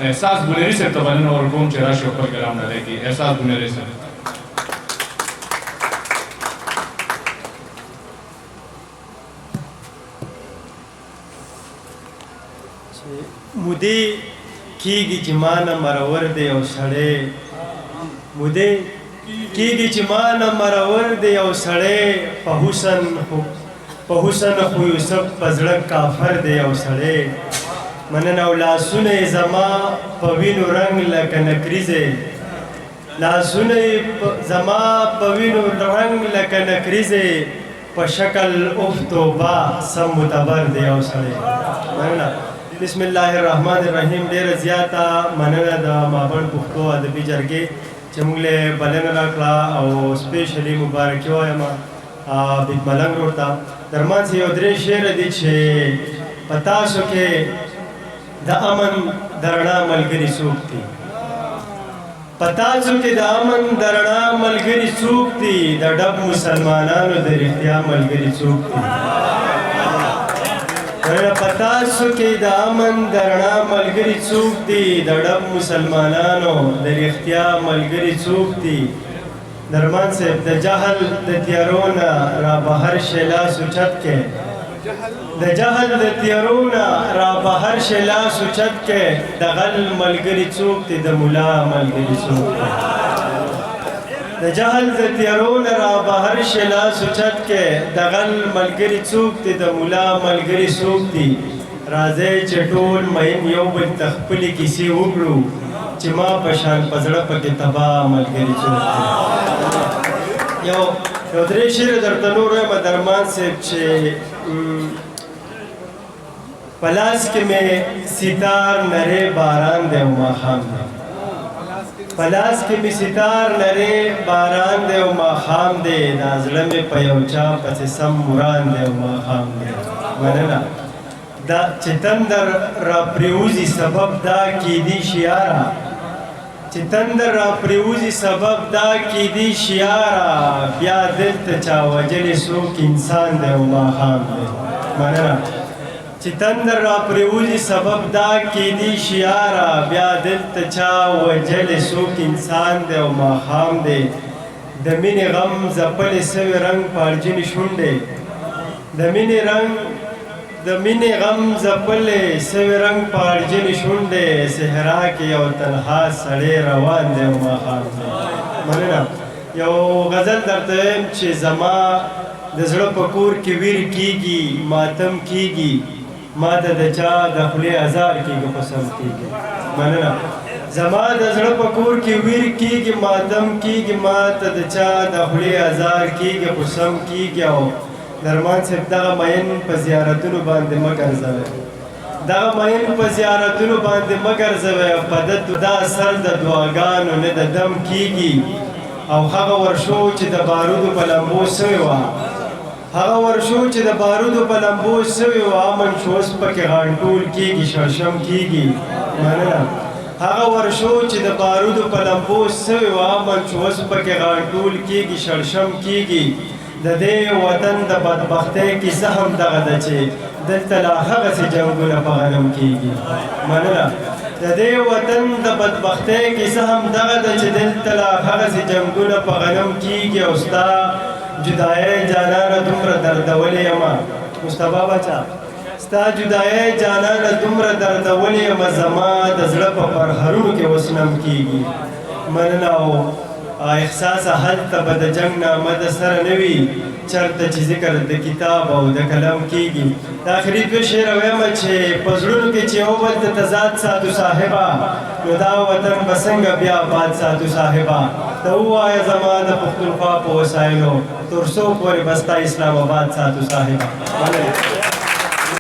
احساس بونیری صاحب ته بلنه ورکوم چې راشي او خپل کلام ډالۍ کړي. احساس بونیری صاحب. مودې کېږي چې ما نه مرور دی یو سړی، مودې کېږي چې ما نه مرور دی یو سړی، په حسن خو یوسف په زړه کافر دی یو سړی. مننه او لاسونه یې زما په وینو رنګ لکه نکریزې، لاسونه یې زما په وینو رنګ لکه نکریزې، په شکل اف توبه سم معتبر دی یو سړی. مننه. بسم الله الرحمن الرحیم. ډېره زیاته مننه د مابڼ پښتو ادبي جرګې چې موږ له بلنه راکړه او سپیشلي مبارکي وایم بیګ ملنګ روډ ته. درمان سي یو درې شعر دي چې په تاسو کې د امن د رڼا ملګري څوک دي، په تاسو کې د امن د رڼا ملګري څوک دي، د ډب مسلمانانو د رښتیا ملګري څوک دي. په تاسو کې د امن د رڼا ملګري څوک دي، د ډب مسلمانانو د رښتیا ملګري څوک دي. درمان صاحب د جهل د تیارو نه را بهر شي لاس اوچت کې، د جهل د تیارو نه را بهر شي لاس اوچت کې، د غل ملګري څوک دي، د ملا ملګري څوک دي. د جهل د تیارو نه را بهر شي لاس اوچت کې، د غل ملګري څوک دي، د ملا ملګري څوک دي. راځئ چې ټول مین یو بل ته خپلې کیسې وکړو چې ما په شان په زړه پکې تباه ملګري څوک دي. یو درې شعر درته نور وایم درمان صاحب چې په لاس کې مې ستار نری باران دی او ماښام دی، په لاس کې مې ستار نری باران دی او ماښام دی، دا زړه مې په یو چا پسې سم وران دی او ماښام دی. مننه. دا چې تندر را پریوزي سبب دا کیدی شیاره، چې تندر را پریوزي سبب دا کیدی شیاره، بیا دلته چا وجلې څوک انسان دی او ماښام دی. مننه. چې تندر را پریوزي سبب دا کیدی شیاره، بیا دلته چا وجلې څوک انسان دی او ماښام دی. د مینې غم ځپلې سوی رنګ پارجنې شونډې، د مینې غم ځپلې سوی رنګ پارجنې شونډې، صحرا کې یو تنها سړی روان دی او ماښام دی. مننه. یو غزل درته وایم چې زما د زړه په کور کې ویر کېږي، ماتم کېږي، ما ته د چا د خولې ازار کېږي خو سم کېږي. مننه. زما د زړه په کور کې ویر کېږي، ماتم کېږي، ما ته د چا د خولې ازار کېږي خو سم کېږي. او درمان صاحب دغه مین په زیارتونو باندې مه ګرځوئ، دغه مین په زیارتونو باندې مه ګرځوئ، په ده دا سر د دعاګانو نه د دم کېږي. او هغه ورشو چې د بارودو په لمبو سوی وه، هغه ورشو چې د بارودو په لمبو سوی وه، امن چې اوس پکې غانټول کېږي شړشم کېږي. مننه. هغه ورشو چې د بارودو په لمبو سوی وه، امن چې اوس پکې غانټول کېږي شړشم کېږي. د دې وطن د بدبختۍ کیسه هم دغه ده چې دلته لا هغسې جنګونه په غنم کېږي. مننه. د دې وطن د بدبختۍ کیسه هم دغه ده چې دلته لا هغسې جنګونه په غنم کېږي. او ستا جدایۍ جانانه دومره دردولې یمه مصطفی بچه، ستا جدایۍ جانانه دومره دردولې یمه، زما د زړه په پرهرونو کې اوس نم کېږي. مننه. او احساس هلته به د جنګ نامه د سره نه وي، چېرته چې ذکر د کتاب او د قلم کېږي. د آخري دوه شعر وایم چې په زړونو کې چې یو بل ته تضاد ساتو صاحبه، نو دا وطن به څنګه بیا آباد ساتو صاحبه. ته ووایه زما د پښتونخوا په وسایلو تر څو پورې به ستا اسلام آباد ساتو صاحبه.